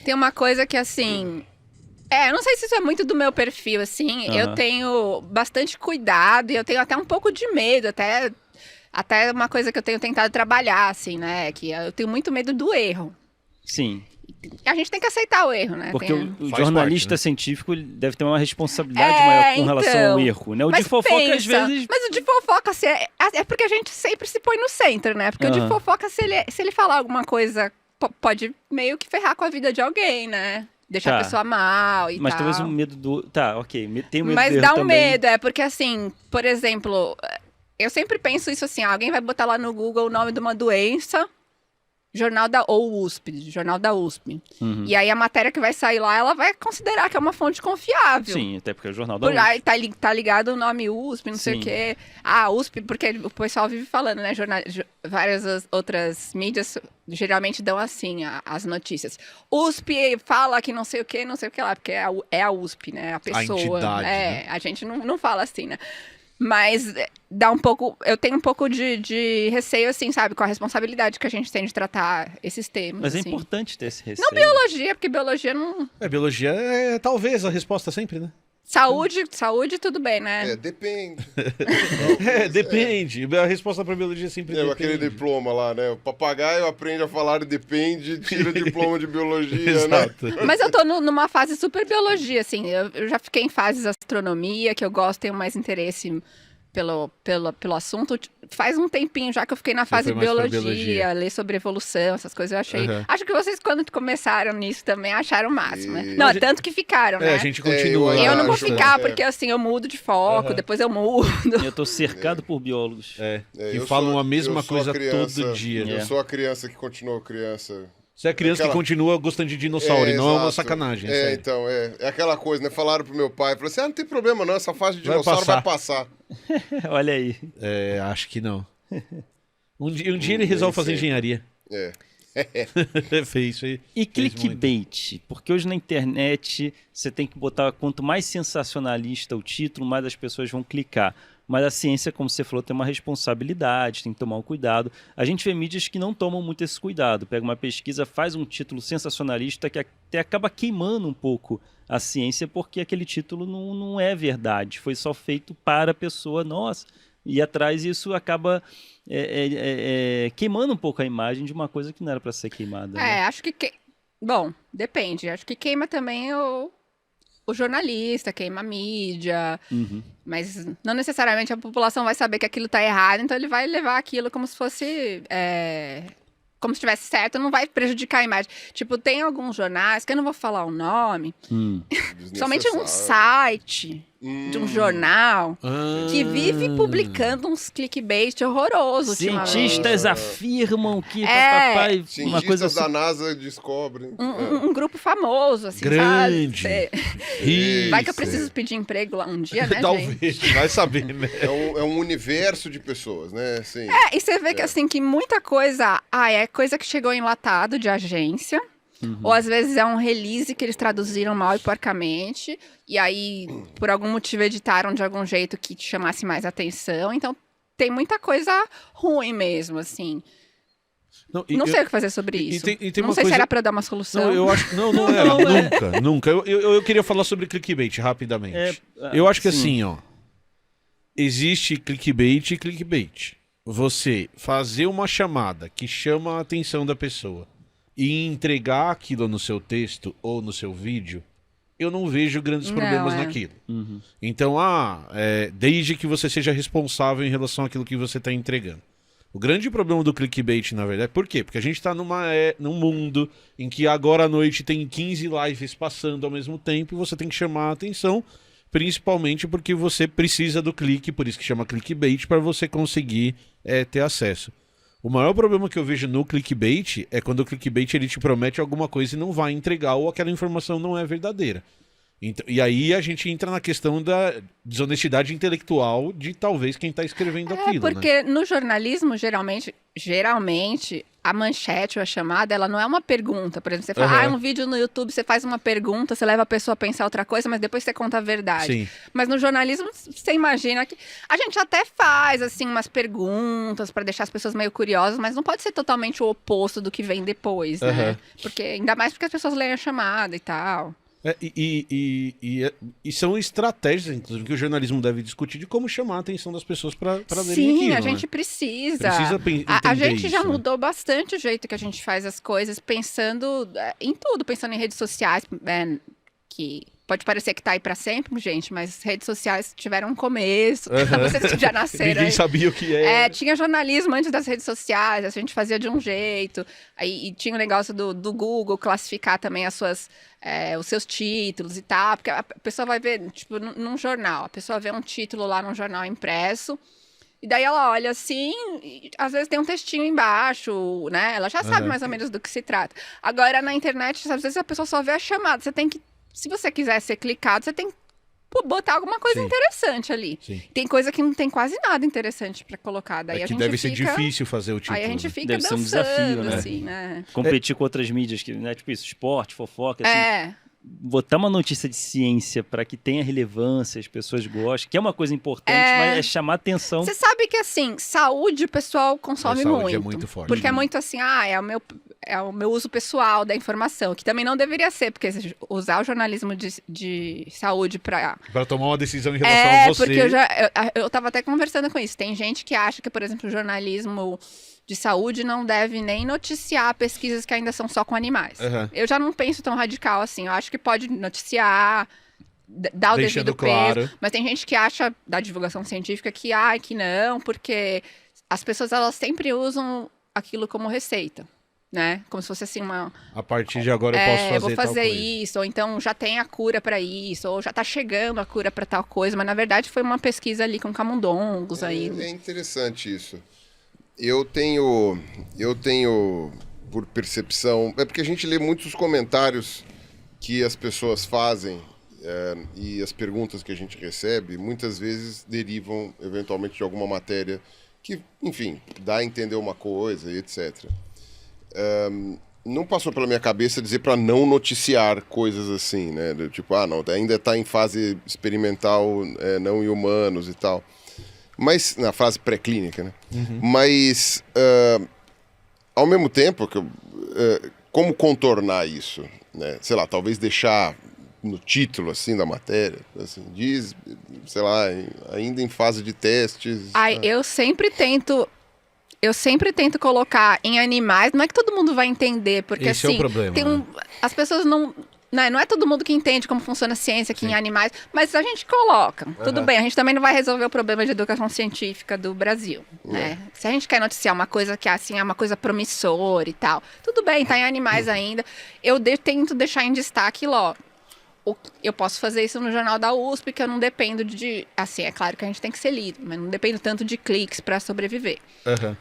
Tem uma coisa que, assim... eu não sei se isso é muito do meu perfil, assim. Eu tenho bastante cuidado e eu tenho até um pouco de medo, até uma coisa que eu tenho tentado trabalhar, assim, né? Que eu tenho muito medo do erro. Sim. A gente tem que aceitar o erro, né? Porque o jornalista parte, né? científico ele deve ter uma responsabilidade maior com relação ao erro, né? O de fofoca, às vezes... Mas o de fofoca, assim, é porque a gente sempre se põe no centro, né? Porque o de fofoca, se ele falar alguma coisa, pode meio que ferrar com a vida de alguém, né? Deixar a pessoa mal e tal. Mas talvez o medo do... Tá, ok. Tem o medo Mas do dá erro um também. medo, porque assim, por exemplo... Eu sempre penso isso assim, alguém vai botar lá no Google o nome de uma doença, Jornal da USP. E aí a matéria que vai sair lá, ela vai considerar que é uma fonte confiável. Sim, até porque é o Jornal da Por USP. aí tá ligado o nome USP, não sei o quê. USP, porque o pessoal vive falando, né? Várias outras mídias geralmente dão assim as notícias. USP fala que não sei o que lá, porque é a USP, né? A pessoa. entidade, né? A gente não fala assim, né? Mas dá um pouco... Eu tenho um pouco de receio, assim, sabe? Com a responsabilidade que a gente tem de tratar esses temas. Mas é assim. importante ter esse receio. Não biologia, porque biologia não... Biologia é talvez a resposta sempre, né? Saúde, tudo bem, né? Depende. Depende. A resposta pra biologia sempre depende. Aquele diploma lá, né? O papagaio aprende a falar depende, tira o diploma de biologia, Exato. né? Mas eu tô numa fase super biologia, assim. Eu já fiquei em fases astronomia, que eu gosto, tenho mais interesse pelo assunto. Faz um tempinho já que eu fiquei na fase biologia, ler sobre evolução, essas coisas eu achei. Acho que vocês, quando começaram nisso, também acharam o máximo, né? Não, tanto que ficaram, né? A gente continua. Eu não vou ficar, porque assim, eu mudo de foco, depois eu mudo. Eu tô cercado por biólogos. Que falam a mesma coisa todo dia. Eu sou a criança que continua criança. Você é criança que continua gostando de dinossauro, e não é uma sacanagem. Então, é aquela coisa, né? Falaram pro meu pai, falou assim, não tem problema não, essa fase de dinossauro vai passar. Olha aí. Acho que não. Um dia ele resolve fazer engenharia. Fez isso aí. E clickbait, porque hoje na internet você tem que botar, quanto mais sensacionalista o título, mais as pessoas vão clicar. Mas a ciência, como você falou, tem uma responsabilidade, tem que tomar um cuidado. A gente vê mídias que não tomam muito esse cuidado. Pega uma pesquisa, faz um título sensacionalista que até acaba queimando um pouco a ciência, porque aquele título não é verdade. Foi só feito para a pessoa, ir atrás, e isso acaba queimando um pouco a imagem de uma coisa que não era para ser queimada. Né? Acho que... Bom, depende. Acho que queima também o jornalista, queima a mídia, mas não necessariamente a população vai saber que aquilo tá errado, então ele vai levar aquilo como se fosse... como se estivesse certo, não vai prejudicar a imagem. Tipo, tem alguns jornais, que eu não vou falar o nome, somente um site de um jornal que vive publicando uns clickbait horrorosos. Cientistas afirmam que... Cientistas coisa assim. da NASA descobrem. Um grupo famoso, assim, grande. Sabe? Vai que eu preciso pedir emprego lá um dia, né, Talvez, gente? vai saber, né? É um universo de pessoas, né? Assim, E você vê que, assim, que muita coisa... é coisa que chegou enlatado de agência. Ou às vezes é um release que eles traduziram mal e porcamente. E aí, por algum motivo, editaram de algum jeito que te chamasse mais atenção. Então, tem muita coisa ruim mesmo, assim. Não sei o que fazer sobre isso. Não sei se era pra dar uma solução. Não, eu acho que não era. Nunca. Eu queria falar sobre clickbait rapidamente. Eu acho que assim, existe clickbait e clickbait. Você fazer uma chamada que chama a atenção da pessoa e entregar aquilo no seu texto ou no seu vídeo, eu não vejo grandes problemas naquilo. Então, desde que você seja responsável em relação àquilo que você está entregando. O grande problema do clickbait, na verdade, por quê? Porque a gente está num mundo em que agora à noite tem 15 lives passando ao mesmo tempo e você tem que chamar a atenção, principalmente porque você precisa do clique, por isso que chama clickbait, para você conseguir ter acesso. O maior problema que eu vejo no clickbait é quando o clickbait ele te promete alguma coisa e não vai entregar, ou aquela informação não é verdadeira. Então, e aí a gente entra na questão da desonestidade intelectual de talvez quem está escrevendo aquilo. Porque no jornalismo, geralmente a manchete ou a chamada, ela não é uma pergunta. Por exemplo, você fala, um vídeo no YouTube, você faz uma pergunta, você leva a pessoa a pensar outra coisa, mas depois você conta a verdade. Sim. Mas no jornalismo, você imagina que a gente até faz, assim, umas perguntas para deixar as pessoas meio curiosas, mas não pode ser totalmente o oposto do que vem depois, né? Porque, ainda mais porque as pessoas leem a chamada e tal. E são estratégias, inclusive, que o jornalismo deve discutir de como chamar a atenção das pessoas para lerem aquilo. Sim, a gente precisa. A gente já mudou bastante o jeito que a gente faz as coisas, pensando em tudo, pensando em redes sociais, que pode parecer que tá aí para sempre, gente, mas redes sociais tiveram um começo, vocês já nasceram. Ninguém sabia o que é. Tinha jornalismo antes das redes sociais, a gente fazia de um jeito, aí, e tinha o negócio do Google classificar também os seus títulos e tal, porque a pessoa vai ver, tipo, num jornal, a pessoa vê um título lá num jornal impresso, e daí ela olha assim, e às vezes tem um textinho embaixo, né? Ela já sabe mais ou menos do que se trata. Agora, na internet, às vezes a pessoa só vê a chamada, você tem que, se você quiser ser clicado, você tem que botar alguma coisa interessante ali. Sim. Tem coisa que não tem quase nada interessante para colocar. Daí a gente deve ser difícil fazer o título. Aí a gente fica deve dançando, ser um desafio, né? Assim, né? Competir com outras mídias, né? Tipo isso, esporte, fofoca, assim. Botar uma notícia de ciência para que tenha relevância, as pessoas gostem, que é uma coisa importante, mas é chamar atenção. Você sabe que, assim, saúde o pessoal consome muito. É muito forte. Porque é muito assim, é o meu uso pessoal da informação, que também não deveria ser, porque usar o jornalismo de saúde para tomar uma decisão em relação a você. Porque eu tava até conversando com isso. Tem gente que acha que, por exemplo, o jornalismo de saúde não deve nem noticiar pesquisas que ainda são só com animais. Eu já não penso tão radical assim. Eu acho que pode noticiar, dar o devido peso. Mas tem gente que acha, da divulgação científica, que não, porque as pessoas elas sempre usam aquilo como receita. Né? Como se fosse assim a partir de agora eu posso fazer eu vou fazer tal isso, ou então já tem a cura para isso, ou já tá chegando a cura para tal coisa, mas na verdade foi uma pesquisa ali com camundongos aí. É interessante isso. Eu tenho por percepção, é porque a gente lê muitos comentários que as pessoas fazem e as perguntas que a gente recebe muitas vezes derivam eventualmente de alguma matéria que, enfim, dá a entender uma coisa e etc. Não passou pela minha cabeça dizer para não noticiar coisas assim, né? Tipo, não, ainda está em fase experimental, não em humanos e tal. Mas, na fase pré-clínica, né? Mas, ao mesmo tempo, como contornar isso? Né? Sei lá, talvez deixar no título, assim, da matéria, assim, diz, sei lá, ainda em fase de testes. Eu sempre tento colocar em animais, não é que todo mundo vai entender, porque esse assim, é o problema, as pessoas não é todo mundo que entende como funciona a ciência aqui em animais, mas a gente coloca. Tudo bem, a gente também não vai resolver o problema de educação científica do Brasil, né? Se a gente quer noticiar uma coisa que assim, é uma coisa promissora e tal, tudo bem, tá em animais ainda. Eu tento deixar em destaque logo. Eu posso fazer isso no jornal da USP, que eu não dependo de... Assim, é claro que a gente tem que ser lido, mas não dependo tanto de cliques para sobreviver.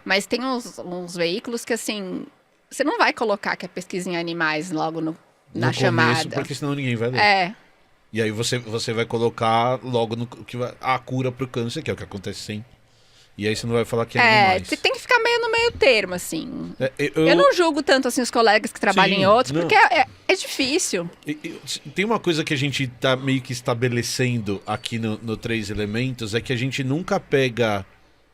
Mas tem uns veículos que, assim, você não vai colocar que é pesquisa em animais logo na chamada. Começo, porque senão ninguém vai ler. E aí você vai colocar logo a cura pro câncer, que é o que acontece sempre. E aí você não vai falar que é animais. Você tem que ficar meio no meio termo, assim. Eu não julgo tanto, assim, os colegas que trabalham em outros, porque é difícil. Tem uma coisa que a gente tá meio que estabelecendo aqui no Três Elementos, é que a gente nunca pega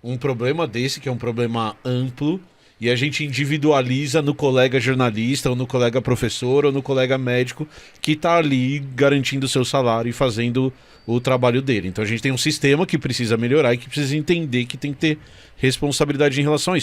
um problema desse, que é um problema amplo, e a gente individualiza no colega jornalista, ou no colega professor, ou no colega médico, que tá ali garantindo o seu salário e fazendo o trabalho dele. Então a gente tem um sistema que precisa melhorar e que precisa entender que tem que ter responsabilidade em relação a isso.